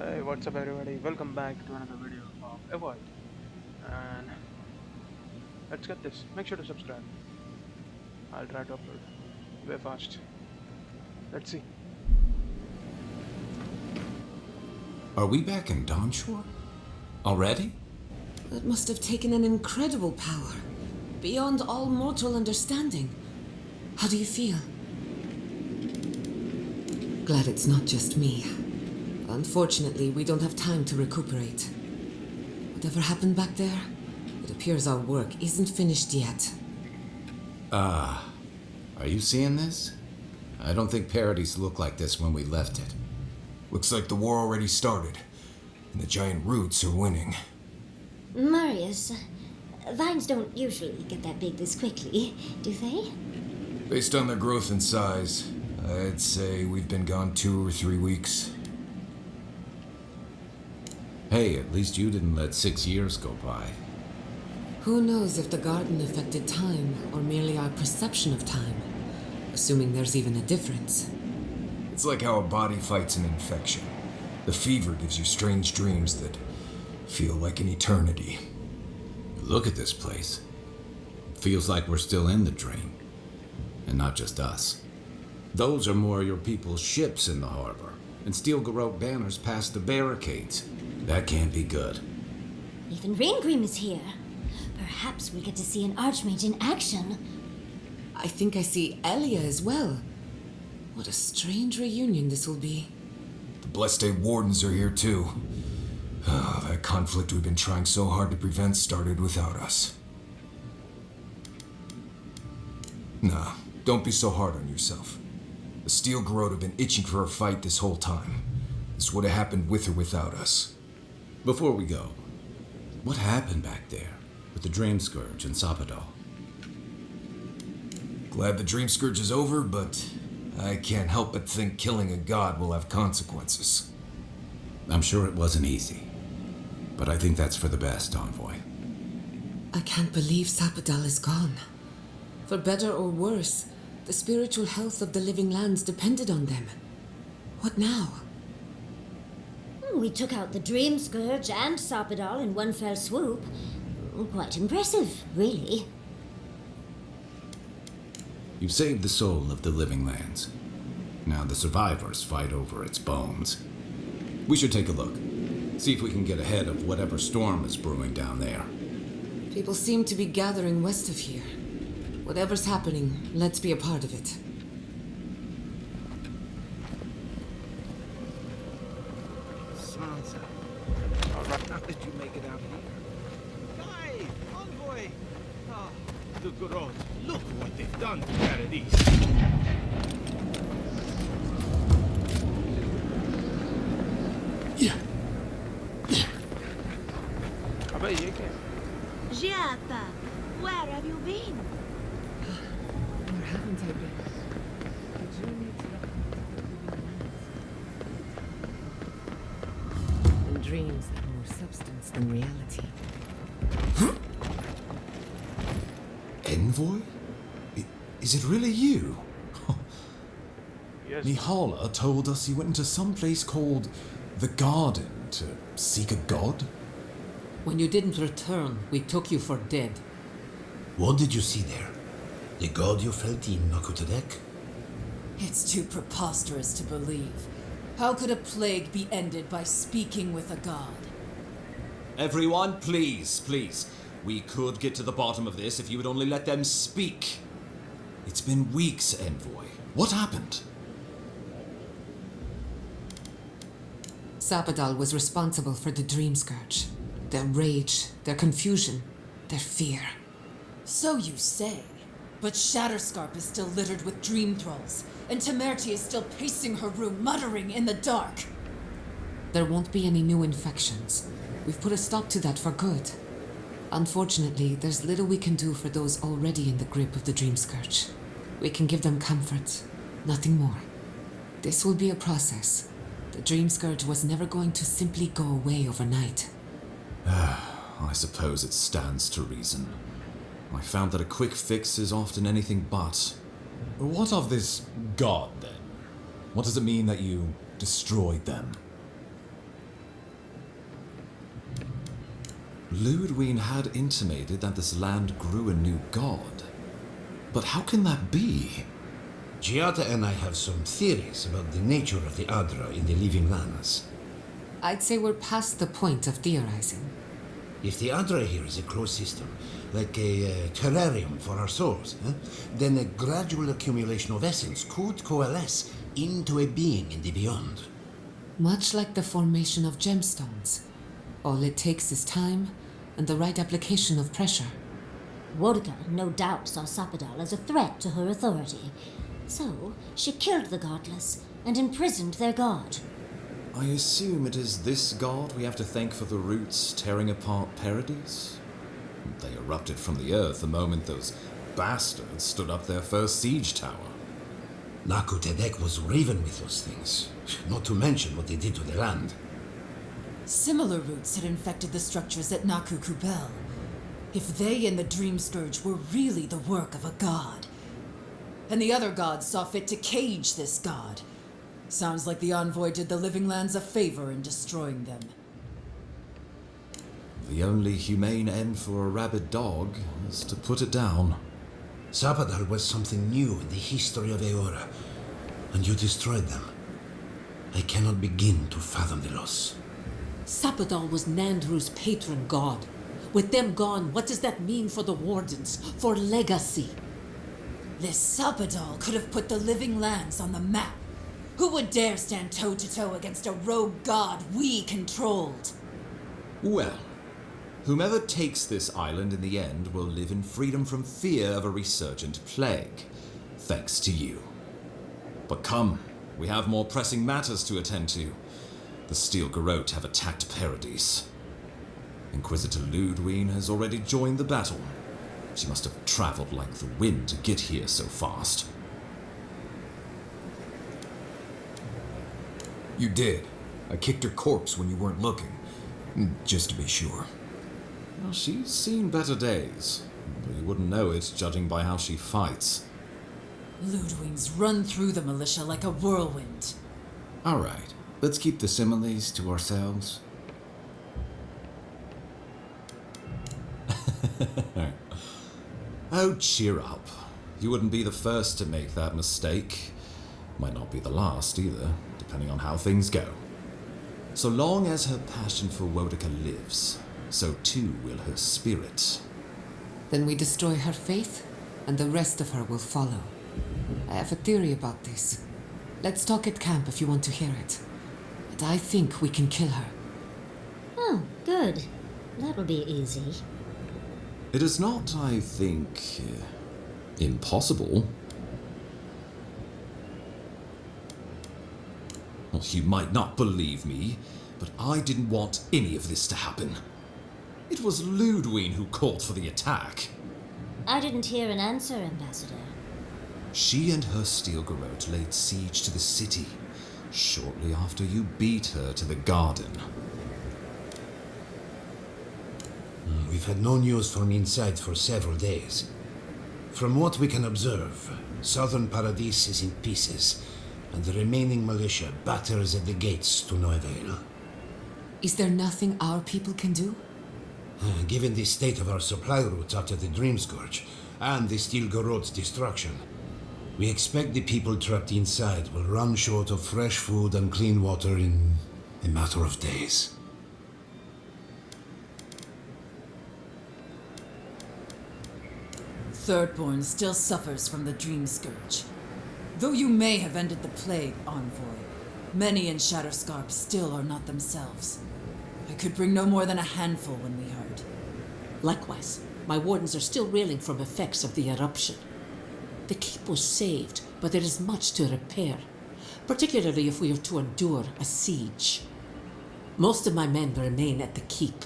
Hey, what's up everybody? Welcome back to another video of Avowed. And let's get this. Make sure to subscribe. I'll try to upload way fast. Let's see. Are we back in Dawnshore? Already? That must have taken an incredible power, beyond all mortal understanding. How do you feel? Glad it's not just me. Unfortunately, we don't have time to recuperate. Whatever happened back there, it appears our work isn't finished yet. Are you seeing this? I don't think Paradis looked like this when we left it. Looks like the war already started, and the giant roots are winning. Marius, vines don't usually get that big this quickly, do they? Based on their growth and size, I'd say we've been gone 2 or 3 weeks. Hey, at least you didn't let 6 years go by. Who knows if the garden affected time, or merely our perception of time, assuming there's even a difference. It's like how a body fights an infection. The fever gives you strange dreams that feel like an eternity. Look at this place. Feels like we're still in the dream. And not just us. Those are more your people's ships in the harbor, and steel garrote banners past the barricades. That can't be good. Even Ringrim is here. Perhaps we get to see an archmage in action. I think I see Elia as well. What a strange reunion this will be. The Blessed Wardens are here too. That conflict we've been trying so hard to prevent started without us. Nah, don't be so hard on yourself. The steel garrote have been itching for a fight this whole time. This would have happened with or without us. Before we go, what happened back there with the Dream Scourge and Sapadal? Glad the Dream Scourge is over, but I can't help but think killing a god will have consequences. I'm sure it wasn't easy, but I think that's for the best, Envoy. I can't believe Sapadal is gone. For better or worse, the spiritual health of the living lands depended on them. What now? We took out the Dream Scourge and Sapadal in one fell swoop. Quite impressive, really. You've saved the soul of the living lands. Now the survivors fight over its bones. We should take a look. See if we can get ahead of whatever storm is brewing down there. People seem to be gathering west of here. Whatever's happening, let's be a part of it. Sansa, how did you make it out here? Guy! Envoy! Ah, the Garrote. Look what they've done to Paradis. अबे ये क्या? Giappa, where have you been? Where haven't I been? And dreams have more substance than reality. Envoy? Is it really you? Yes. Nihala told us he went into some place called the Garden to seek a god. When you didn't return, we took you for dead. What did you see there? The god you felt in Makutadek? It's too preposterous to believe. How could a plague be ended by speaking with a god? Everyone, please, please. We could get to the bottom of this if you would only let them speak. It's been weeks, Envoy. What happened? Sapadal was responsible for the Dream Scourge. Their rage, their confusion, their fear. So you say. But Shatterscarp is still littered with dream thralls, and Temerty is still pacing her room, muttering in the dark. There won't be any new infections. We've put a stop to that for good. Unfortunately, there's little we can do for those already in the grip of the Dream Scourge. We can give them comfort, nothing more. This will be a process. The Dream Scourge was never going to simply go away overnight. I suppose it stands to reason. I found that a quick fix is often anything but. What of this god, then? What does it mean that you destroyed them? Lodwyn had intimated that this land grew a new god. But how can that be? Giada and I have some theories about the nature of the Adra in the living lands. I'd say we're past the point of theorizing. If the Adra here is a closed system, like a terrarium for our souls, then a gradual accumulation of essence could coalesce into a being in the beyond. Much like the formation of gemstones. All it takes is time and the right application of pressure. Wodka no doubt saw Sapadal as a threat to her authority. So, she killed the godless and imprisoned their god. I assume it is this god we have to thank for the roots tearing apart Paradis? They erupted from the earth the moment those bastards stood up their first siege tower. Naku Tedek was raven with those things, not to mention what they did to the land. Similar roots had infected the structures at Naku Kubel. If they and the Dream Scourge were really the work of a god, and the other gods saw fit to cage this god, sounds like the Envoy did the Living Lands a favor in destroying them. The only humane end for a rabid dog is to put it down. Sapadal was something new in the history of Eora, and you destroyed them. I cannot begin to fathom the loss. Sapadal was Nandru's patron god. With them gone, what does that mean for the Wardens, for legacy? This Sapadal could have put the Living Lands on the map. Who would dare stand toe-to-toe against a rogue god we controlled? Well, whomever takes this island in the end will live in freedom from fear of a resurgent plague, thanks to you. But come, we have more pressing matters to attend to. The Steel Garrote have attacked Paradis. Inquisitor Lodwyn has already joined the battle. She must have traveled like the wind to get here so fast. You did. I kicked her corpse when you weren't looking. Just to be sure. Well, she's seen better days, but you wouldn't know it judging by how she fights. Lodwyn's run through the militia like a whirlwind. All right, let's keep the similes to ourselves. Oh, cheer up. You wouldn't be the first to make that mistake. Might not be the last either, depending on how things go. So long as her passion for Wodka lives, so too will her spirit. Then we destroy her faith, and the rest of her will follow. I have a theory about this. Let's talk at camp if you want to hear it. And I think we can kill her. Oh, good. That'll be easy. It is not, I think, impossible. Well, you might not believe me, but I didn't want any of this to happen. It was Lodwyn who called for the attack. I didn't hear an answer, Ambassador. She and her Steel Garrote laid siege to the city, shortly after you beat her to the garden. We've had no news from inside for several days. From what we can observe, southern Paradis is in pieces, and the remaining militia batters at the gates to no avail. Is there nothing our people can do? Given the state of our supply routes after the Dream Scourge, and the Steel Garrote's destruction, we expect the people trapped inside will run short of fresh food and clean water in a matter of days. Thirdborn still suffers from the Dream Scourge. Though you may have ended the plague, Envoy, many in Shatterscarp still are not themselves. I could bring no more than a handful when we heard. Likewise, my Wardens are still reeling from effects of the eruption. The keep was saved, but there is much to repair, particularly if we are to endure a siege. Most of my men remain at the keep.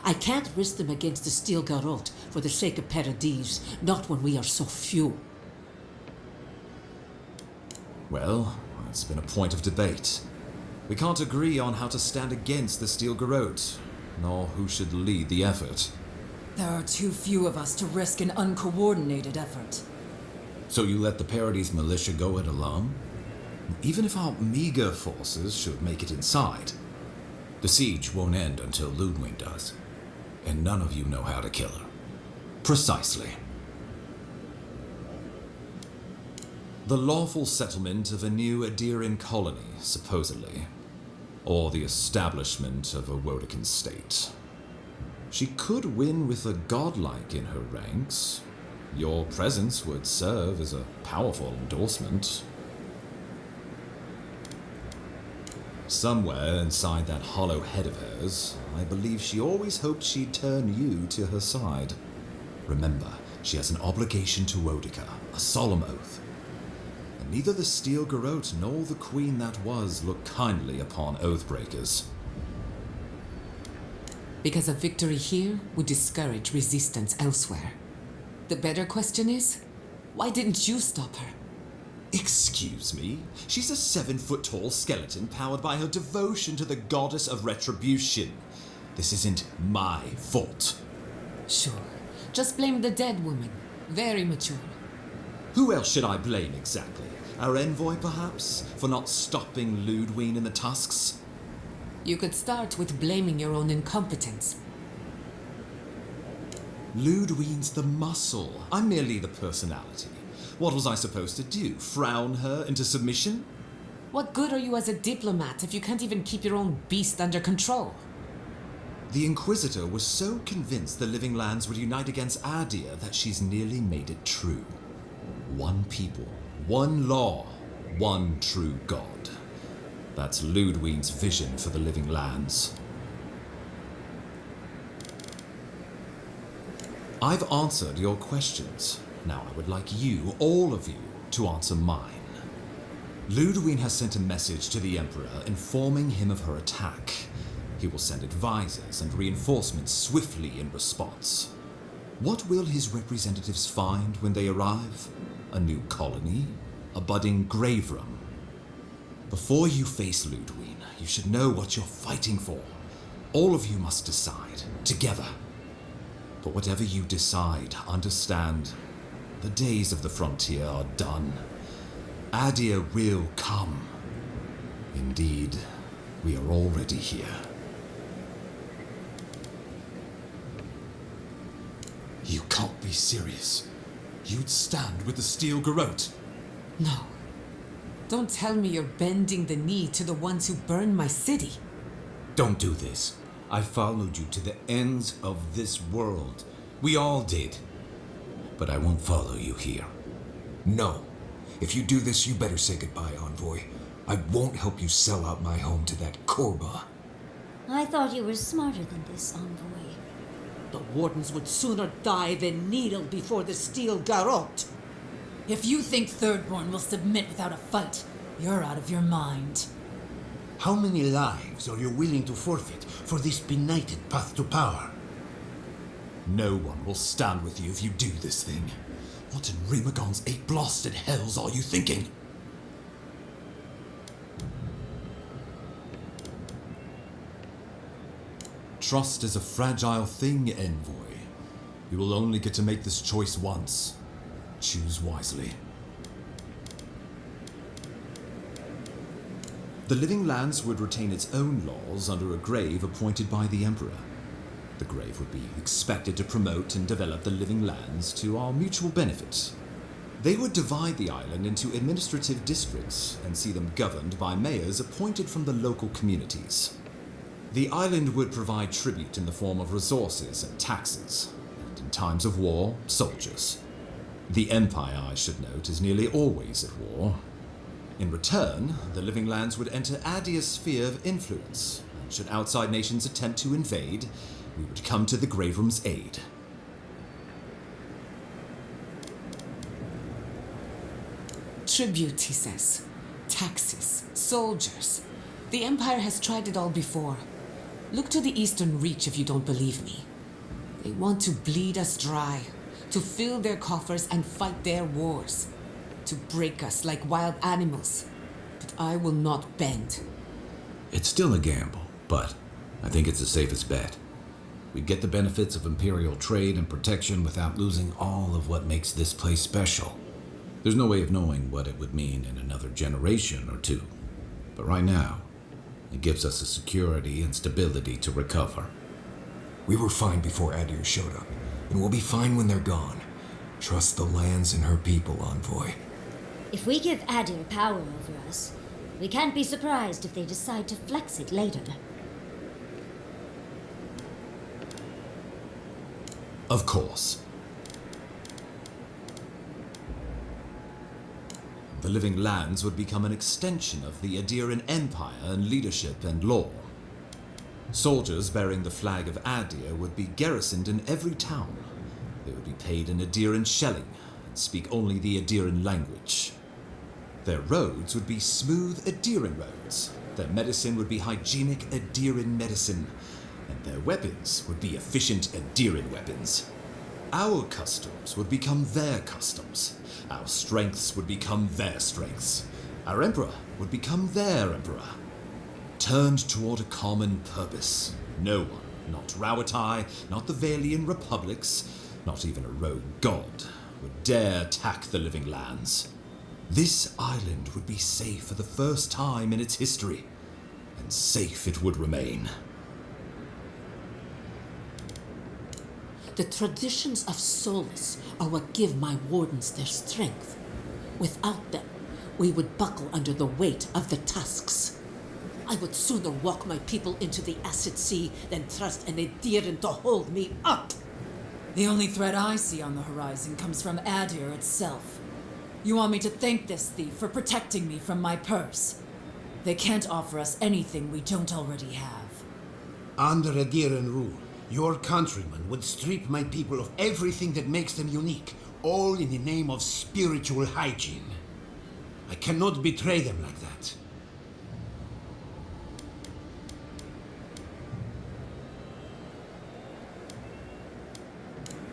I can't risk them against the Steel Garrote for the sake of Paradis, not when we are so few. Well, it's been a point of debate. We can't agree on how to stand against the Steel Garrote, nor who should lead the effort. There are too few of us to risk an uncoordinated effort. So you let the Paradis militia go it alone? Even if our meager forces should make it inside, the siege won't end until Lodwyn does. and none of you know how to kill her. Precisely. The lawful settlement of a new Adirian colony, supposedly. Or the establishment of a Wodekan state. She could win with a godlike in her ranks. Your presence would serve as a powerful endorsement. Somewhere inside that hollow head of hers, I believe she always hoped she'd turn you to her side. Remember, she has an obligation to Wodeka, a solemn oath. And neither the Steel Garrote nor the queen that was look kindly upon oathbreakers. Because a victory here would discourage resistance elsewhere. The better question is, why didn't you stop her? Excuse me? She's a 7-foot-tall skeleton powered by her devotion to the goddess of retribution. This isn't my fault. Sure. Just blame the dead woman. Very mature. Who else should I blame exactly? Our envoy, perhaps? For not stopping Lodwyn in the tusks? You could start with blaming your own incompetence. Lodwyn's the muscle. I'm merely the personality. What was I supposed to do? Frown her into submission? What good are you as a diplomat if you can't even keep your own beast under control? The Inquisitor was so convinced the Living Lands would unite against Adir that she's nearly made it true. One people, one law, one true God. That's Lodwyn's vision for the Living Lands. I've answered your questions. Now I would like you, all of you, to answer mine. Lodwyn has sent a message to the Emperor informing him of her attack. He will send advisors and reinforcements swiftly in response. What will his representatives find when they arrive? A new colony? A budding grave room? Before you face Lodwyn, you should know what you're fighting for. All of you must decide, together. But whatever you decide, understand, the days of the frontier are done. Adir will come. Indeed, we are already here. You can't be serious. You'd stand with the Steel Garrote. No. Don't tell me you're bending the knee to the ones who burned my city. Don't do this. I followed you to the ends of this world. We all did. But I won't follow you here. No. If you do this, you better say goodbye, Envoy. I won't help you sell out my home to that Korba. I thought you were smarter than this, Envoy. The Wardens would sooner die than kneel before the Steel Garrote. If you think Thirdborn will submit without a fight, you're out of your mind. How many lives are you willing to forfeit for this benighted path to power? No one will stand with you if you do this thing. What in Remagon's 8 blasted hells are you thinking? Trust is a fragile thing, Envoy. You will only get to make this choice once. Choose wisely. The Living Lands would retain its own laws under a grave appointed by the Emperor. The grave would be expected to promote and develop the Living Lands to our mutual benefit. They would divide the island into administrative districts and see them governed by mayors appointed from the local communities. The island would provide tribute in the form of resources and taxes, and in times of war, soldiers. The Empire, I should note, is nearly always at war. In return, the Living Lands would enter Adir's sphere of influence, and should outside nations attempt to invade, we would come to the Grave Room's aid. Tribute, he says. Taxes. Soldiers. The Empire has tried it all before. Look to the Eastern Reach if you don't believe me. They want to bleed us dry, to fill their coffers and fight their wars, to break us like wild animals. But I will not bend. It's still a gamble, but I think it's the safest bet. We get the benefits of Imperial trade and protection without losing all of what makes this place special. There's no way of knowing what it would mean in another generation or two. But right now, it gives us the security and stability to recover. We were fine before Adir showed up, and we'll be fine when they're gone. Trust the lands and her people, Envoy. If we give Adir power over us, we can't be surprised if they decide to flex it later. Of course. The Living Lands would become an extension of the Adiran Empire in leadership and law. Soldiers bearing the flag of Adir would be garrisoned in every town. They would be paid in Adiran shelling and speak only the Adiran language. Their roads would be smooth Adiran roads. Their medicine would be hygienic Adiran medicine. And their weapons would be efficient Adiran weapons. Our customs would become their customs. Our strengths would become their strengths. Our emperor would become their emperor. Turned toward a common purpose. No one, not Rauatai, not the Valian republics, not even a rogue god, would dare attack the Living Lands. This island would be safe for the first time in its history, and safe it would remain. The traditions of solace are what give my wardens their strength. Without them, we would buckle under the weight of the tusks. I would sooner walk my people into the acid sea than trust an Adiran to hold me up. The only threat I see on the horizon comes from Adir itself. You want me to thank this thief for protecting me from my purse? They can't offer us anything we don't already have. Under Adiran rule, your countrymen would strip my people of everything that makes them unique, all in the name of spiritual hygiene. I cannot betray them like that.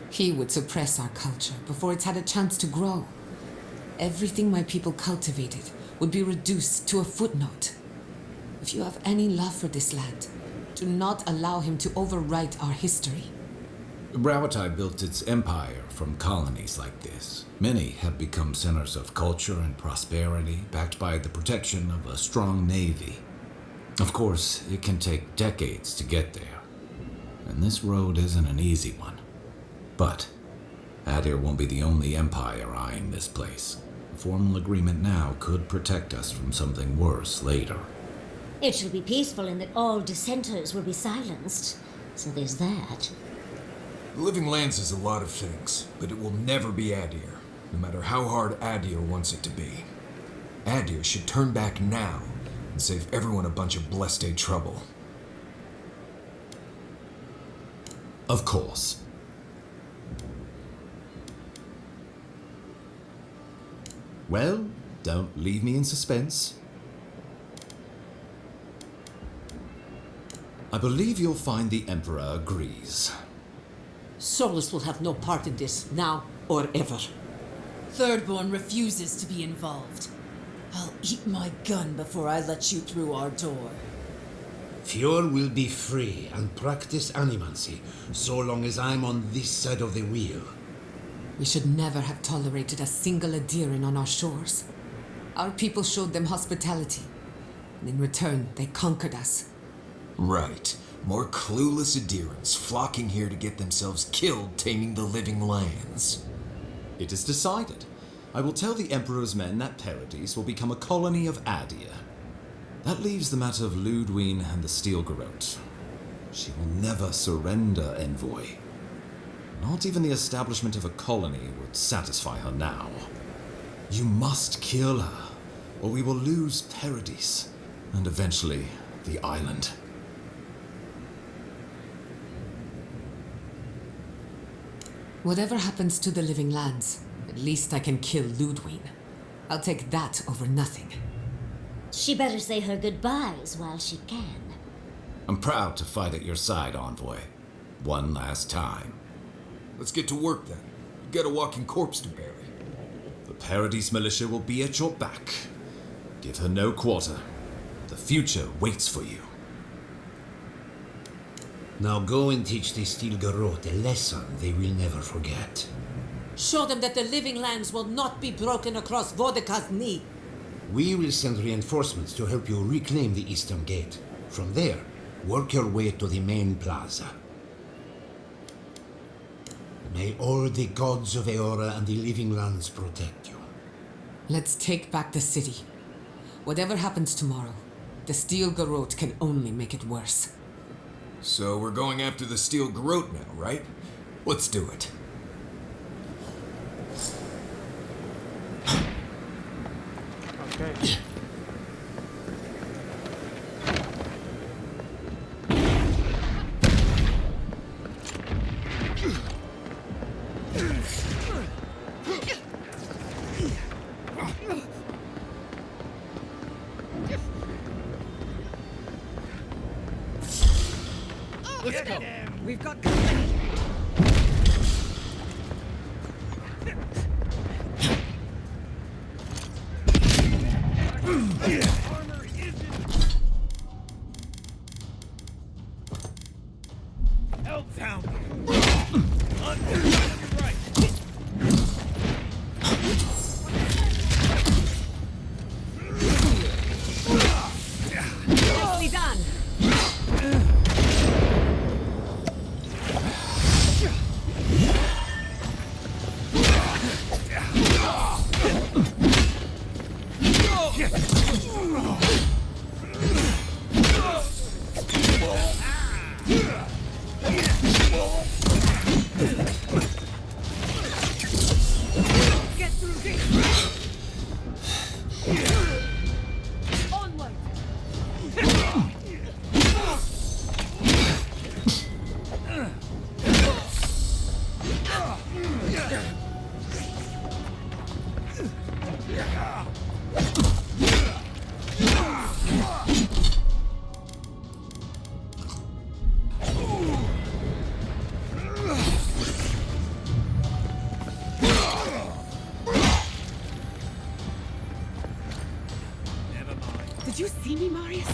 He would suppress our culture before it's had a chance to grow. Everything my people cultivated would be reduced to a footnote. If you have any love for this land, do not allow him to overwrite our history. Rauatai built its empire from colonies like this. Many have become centers of culture and prosperity, backed by the protection of a strong navy. Of course, it can take decades to get there, and this road isn't an easy one. But Adir won't be the only empire eyeing this place. A formal agreement now could protect us from something worse later. It shall be peaceful in that all dissenters will be silenced, so there's that. The Living Lands is a lot of things, but it will never be Adir, no matter how hard Adir wants it to be. Adir should turn back now and save everyone a bunch of blessed day trouble. Of course. Well, don't leave me in suspense. I believe you'll find the Emperor agrees. Solus will have no part in this, now or ever. Thirdborn refuses to be involved. I'll eat my gun before I let you through our door. Fjord will be free and practice animancy so long as I'm on this side of the wheel. We should never have tolerated a single Adiran on our shores. Our people showed them hospitality, and in return, they conquered us. Right. More clueless Adirans flocking here to get themselves killed taming the Living Lands. It is decided. I will tell the Emperor's men that Paradis will become a colony of Adir. That leaves the matter of Lodwyn and the Steel Garrote. She will never surrender, Envoy. Not even the establishment of a colony would satisfy her now. You must kill her, or we will lose Paradis, and eventually the island. Whatever happens to the Living Lands, at least I can kill Lodwyn. I'll take that over nothing. She better say her goodbyes while she can. I'm proud to fight at your side, Envoy. One last time. Let's get to work then. We've got a walking corpse to bury. The Paradis militia will be at your back. Give her no quarter. The future waits for you. Now go and teach the Steel Garrote a lesson they will never forget. Show them that the Living Lands will not be broken across Vodka's knee. We will send reinforcements to help you reclaim the Eastern Gate. From there, work your way to the main plaza. May all the gods of Eora and the living lands protect you. Let's take back the city. Whatever happens tomorrow, the Steel Garrote can only make it worse. So we're going after the Steel Garrote now, right? Let's do it. Okay. Let's go. We've got company. Armor isn't held down. On the right. Nicely done. Get through this. Onward. Did you see me, Marius?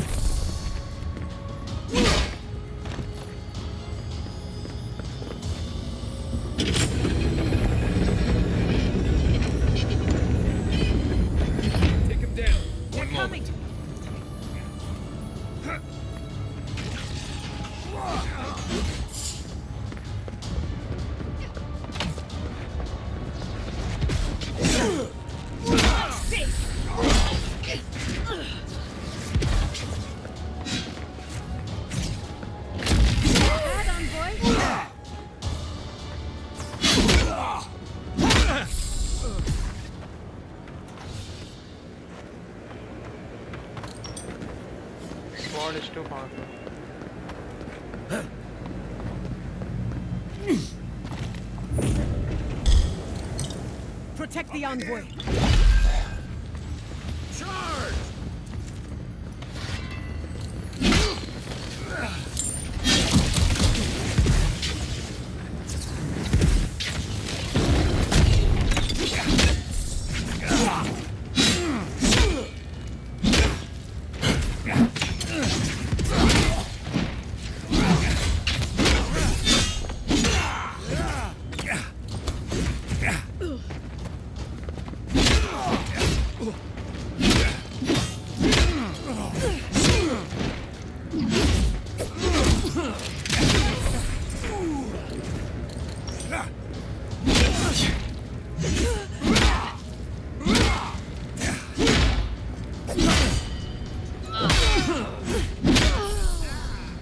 Take him down. They're coming. Head on, boy. Sword is too powerful. Protect the envoy. Charge!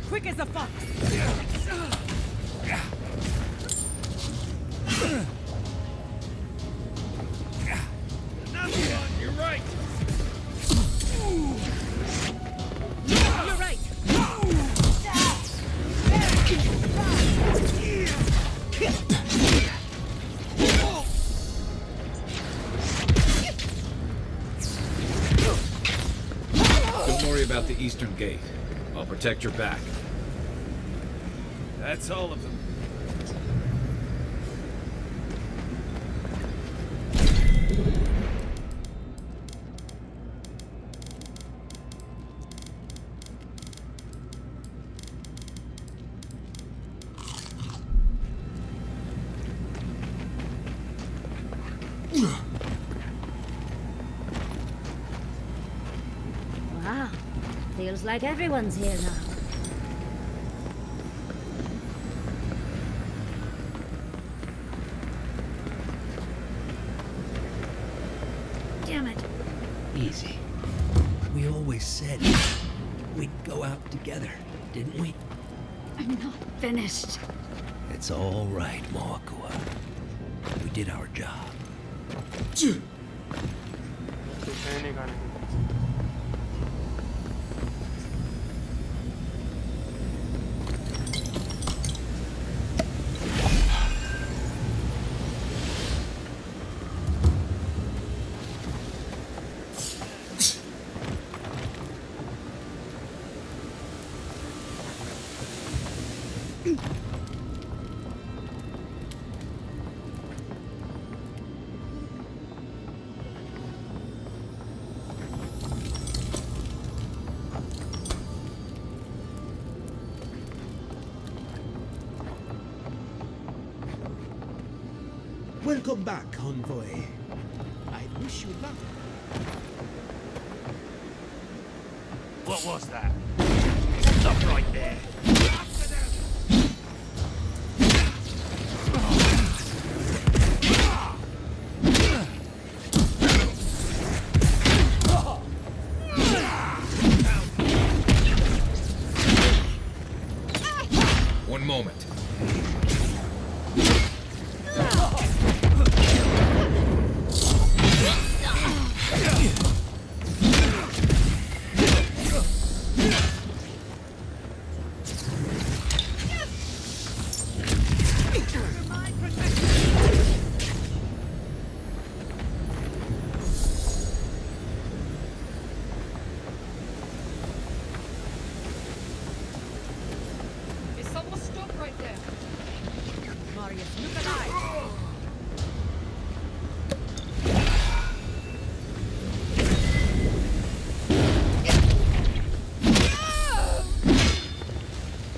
Quick as a fox. Another one, you're right. You're right. Don't worry about the eastern gate. I'll protect your back. That's all of them. Wow. Feels like everyone's here now. We always said we'd go out together, didn't we? I'm not finished. It's all right, Moakua. We did our job. कुछ नहीं खाने को। Welcome back, Envoy. I wish you luck. What was that? Stop right there. One moment. Is someone stuck right there? Marius, look alive!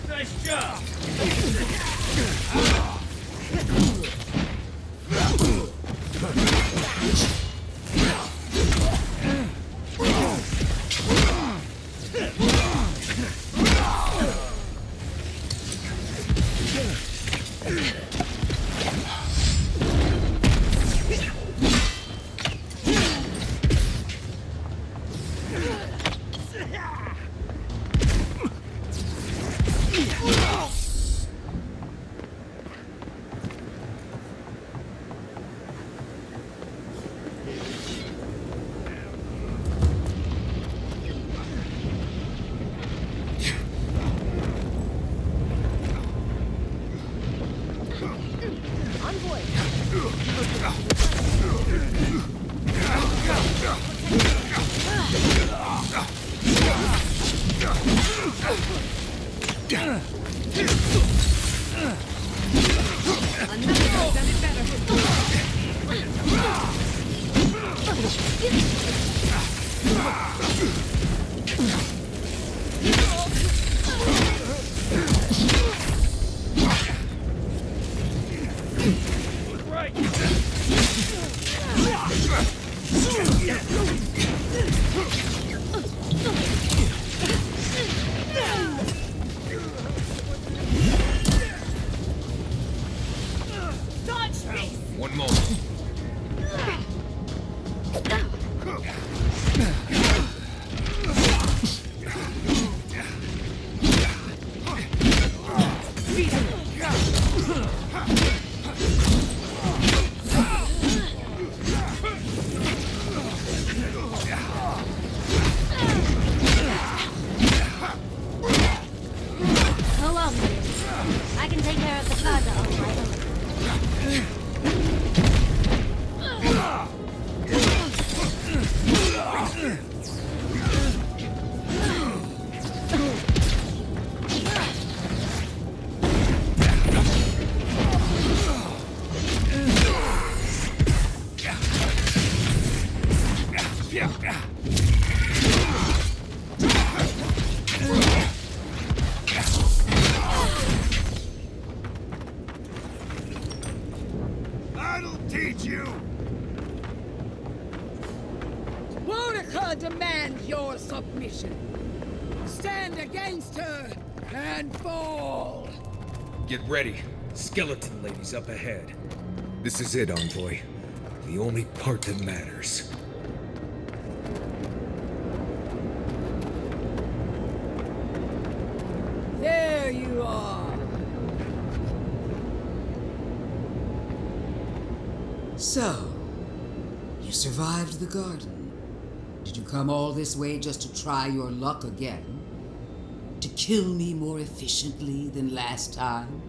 Nice job! One moment. Go on, I can take care of the cargo on my own. I'll teach you! Wonica demands your submission. Stand against her and fall. Get ready. Skeleton ladies up ahead. This is it, Envoy. The only part that matters. So, you survived the garden. Did you come all this way just to try your luck again? To kill me more efficiently than last time?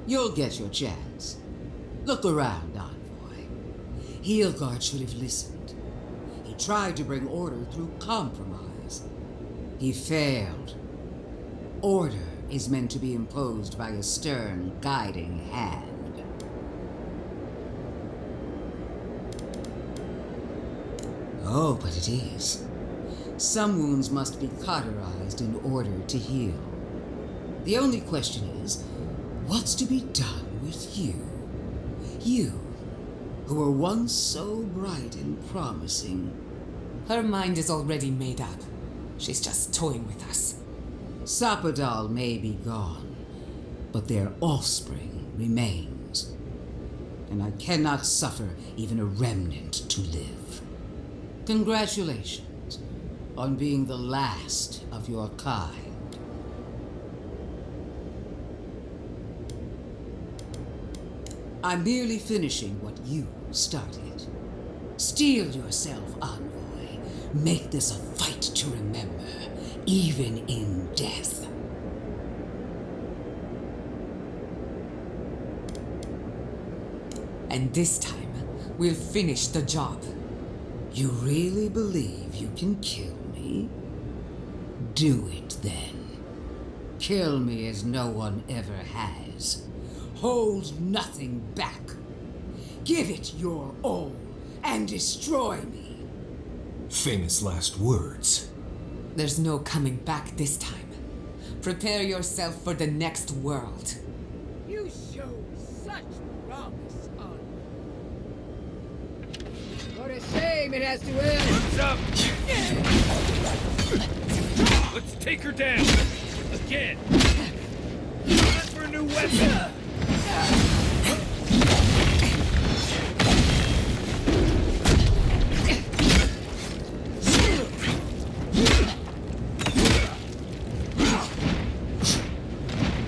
You'll get your chance. Look around, Envoy. Heelguard should have listened. He tried to bring order through compromise. He failed. Order is meant to be imposed by a stern, guiding hand. Oh, but it is. Some wounds must be cauterized in order to heal. The only question is, what's to be done with you? You, who were once so bright and promising. Her mind is already made up. She's just toying with us. Sapadal may be gone, but their offspring remains. And I cannot suffer even a remnant to live. Congratulations on being the last of your kind. I'm merely finishing what you started. Steel yourself, Envoy. Make this a fight to remember, even in death. And this time, we'll finish the job. You really believe you can kill me? Do it then. Kill me as no one ever has. Hold nothing back. Give it your all and destroy me. Famous last words. There's no coming back this time. Prepare yourself for the next world. You show such promise, Envoy. What a shame it has to end. What's up? Let's take her down. Again. Time for a new weapon.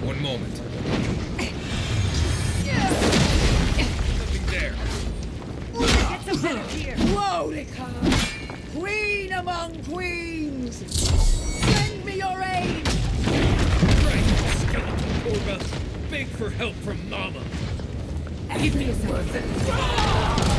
One moment. Nothing there. Get some better gear. Woedica, queen among queens. Send me your aid. Right, skeleton Korva. Beg for help from Mama. Give me a second.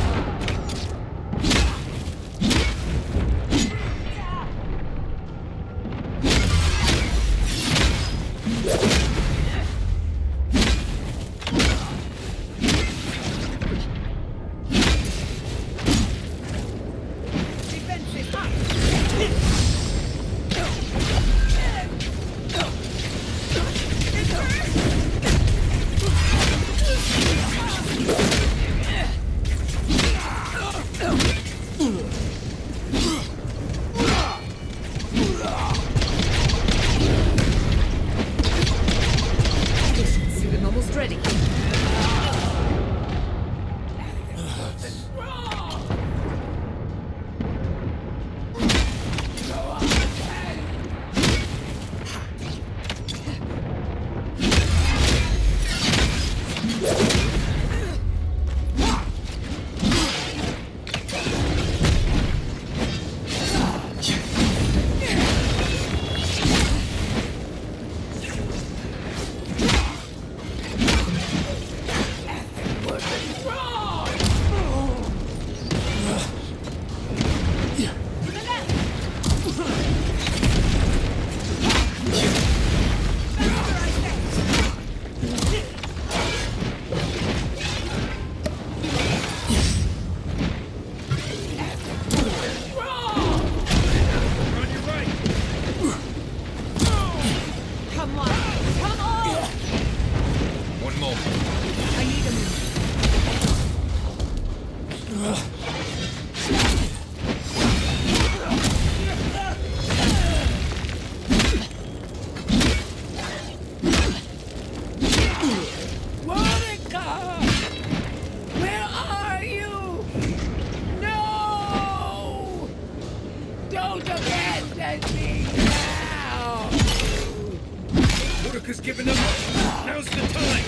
Mordecai's given up. Now's the time!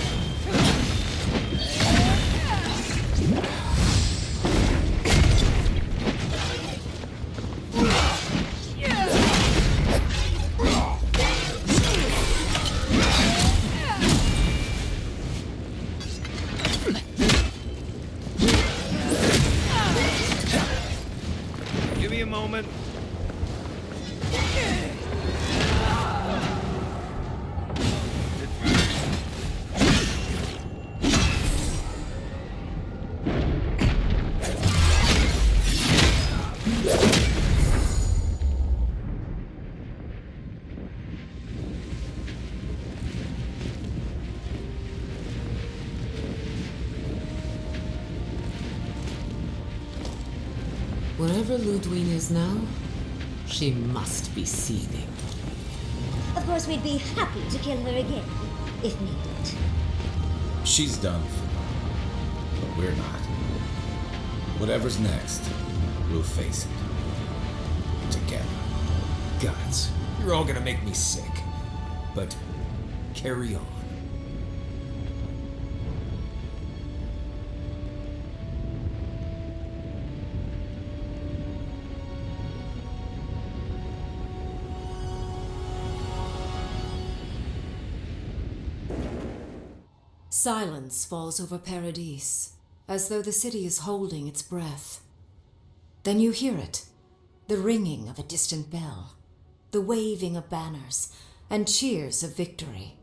Give me a moment. Wherever Lodwyn is now, she must be seething. Of course, we'd be happy to kill her again, if needed. She's done for, but we're not. Whatever's next, we'll face it. Together. Guys, you're all gonna make me sick. But carry on. Silence falls over Paradis, as though the city is holding its breath. Then you hear it, the ringing of a distant bell, the waving of banners, and cheers of victory.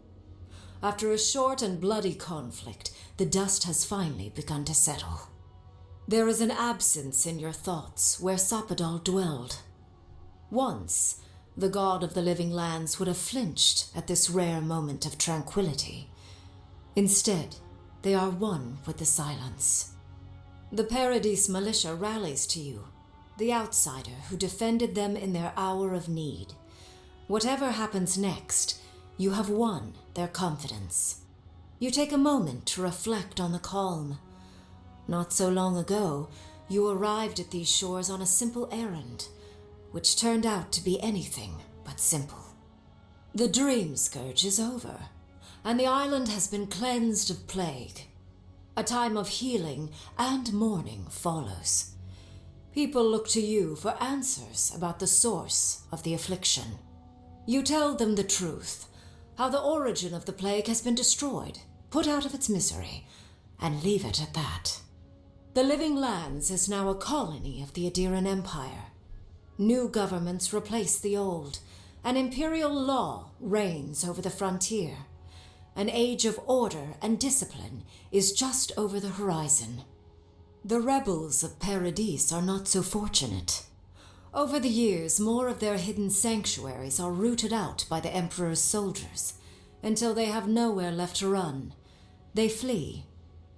After a short and bloody conflict, the dust has finally begun to settle. There is an absence in your thoughts where Sappadal dwelled. Once, the god of the living lands would have flinched at this rare moment of tranquility. Instead, they are one with the silence. The Paradis militia rallies to you, the outsider who defended them in their hour of need. Whatever happens next, you have won their confidence. You take a moment to reflect on the calm. Not so long ago, you arrived at these shores on a simple errand, which turned out to be anything but simple. The Dream Scourge is over, and the island has been cleansed of plague. A time of healing and mourning follows. People look to you for answers about the source of the affliction. You tell them the truth, how the origin of the plague has been destroyed, put out of its misery, and leave it at that. The Living Lands is now a colony of the Adiran Empire. New governments replace the old, and imperial law reigns over the frontier. An age of order and discipline is just over the horizon. The rebels of Paradis are not so fortunate. Over the years, more of their hidden sanctuaries are rooted out by the Emperor's soldiers, until they have nowhere left to run. They flee,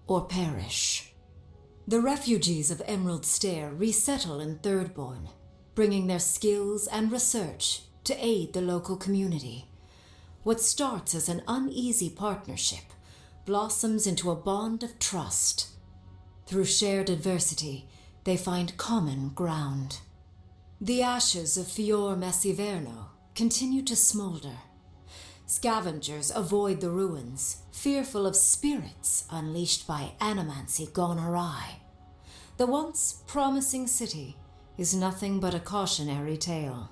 or perish. The refugees of Emerald Stair resettle in Thirdborn, bringing their skills and research to aid the local community. What starts as an uneasy partnership blossoms into a bond of trust. Through shared adversity, they find common ground. The ashes of Fior Messiverno continue to smolder. Scavengers avoid the ruins, fearful of spirits unleashed by animancy gone awry. The once promising city is nothing but a cautionary tale.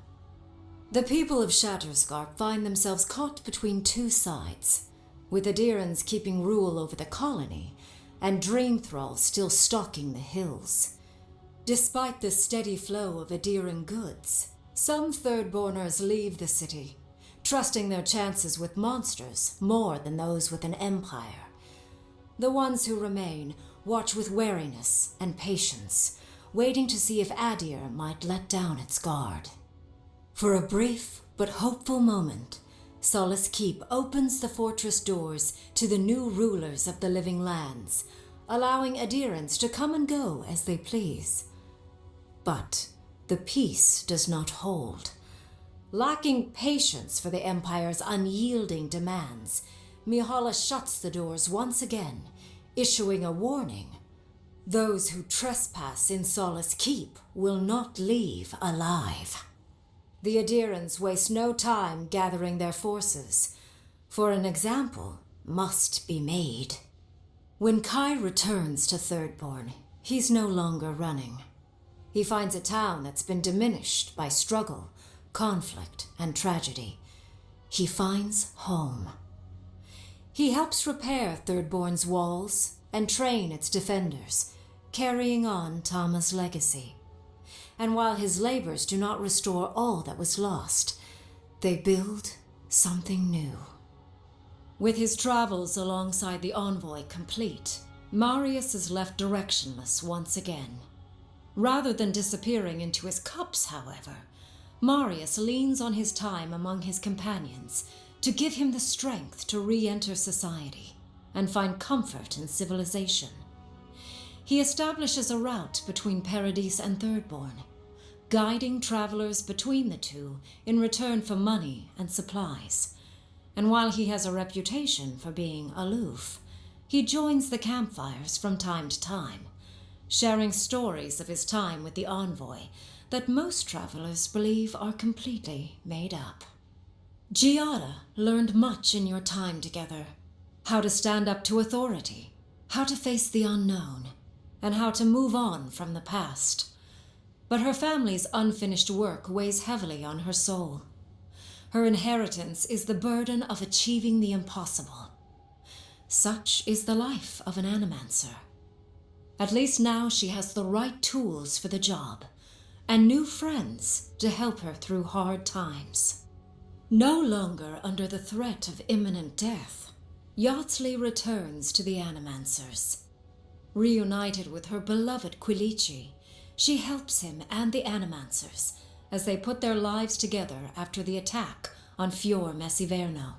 The people of Shatterscarp find themselves caught between two sides, with Adirans keeping rule over the colony and Dream Thralls still stalking the hills. Despite the steady flow of Adiran goods, some Thirdborners leave the city, trusting their chances with monsters more than those with an empire. The ones who remain watch with wariness and patience, waiting to see if Adir might let down its guard. For a brief but hopeful moment, Solace Keep opens the fortress doors to the new rulers of the Living Lands, allowing Adirans to come and go as they please. But the peace does not hold. Lacking patience for the Empire's unyielding demands, Mihala shuts the doors once again, issuing a warning. Those who trespass in Solace Keep will not leave alive. The Adirans waste no time gathering their forces. For an example, must be made. When Kai returns to Thirdborn, he's no longer running. He finds a town that's been diminished by struggle, conflict, and tragedy. He finds home. He helps repair Thirdborn's walls and train its defenders, carrying on Tama's legacy. And while his labors do not restore all that was lost, they build something new. With his travels alongside the envoy complete, Marius is left directionless once again. Rather than disappearing into his cups, however, Marius leans on his time among his companions to give him the strength to re-enter society and find comfort in civilization. He establishes a route between Paradis and Thirdborn, guiding travelers between the two in return for money and supplies. And while he has a reputation for being aloof, he joins the campfires from time to time, sharing stories of his time with the envoy that most travelers believe are completely made up. Giada learned much in your time together: how to stand up to authority, how to face the unknown, and how to move on from the past. But her family's unfinished work weighs heavily on her soul. Her inheritance is the burden of achieving the impossible. Such is the life of an animancer. At least now she has the right tools for the job, and new friends to help her through hard times. No longer under the threat of imminent death, Yardley returns to the Animancers. Reunited with her beloved Quilici, she helps him and the Animancers as they put their lives together after the attack on Fior Messiverno.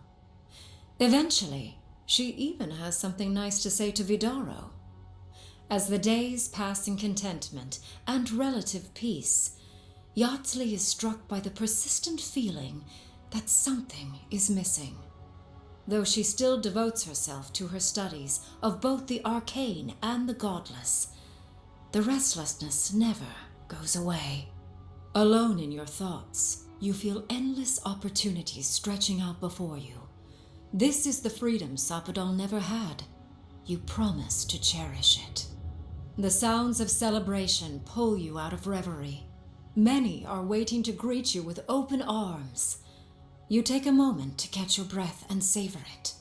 Eventually, she even has something nice to say to Vidaro. As the days pass in contentment and relative peace, Yardley is struck by the persistent feeling that something is missing. Though she still devotes herself to her studies of both the arcane and the godless, the restlessness never goes away. Alone in your thoughts, you feel endless opportunities stretching out before you. This is the freedom Sapadal never had. You promise to cherish it. The sounds of celebration pull you out of reverie. Many are waiting to greet you with open arms. You take a moment to catch your breath and savor it,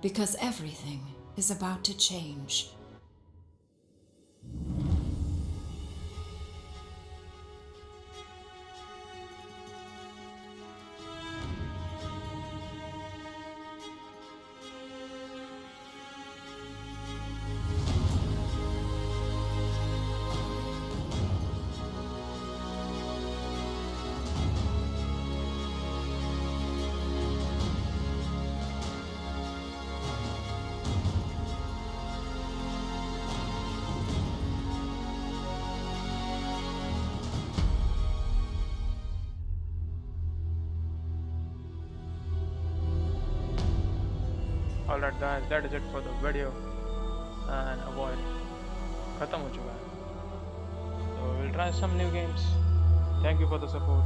because everything is about to change. Alright guys, that is it for the video, and Avowed खत्म हो चुका है. So we'll try some new games. Thank you for the support,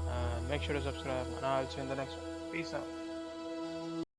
and make sure to subscribe, and I'll see you in the next one. Peace out.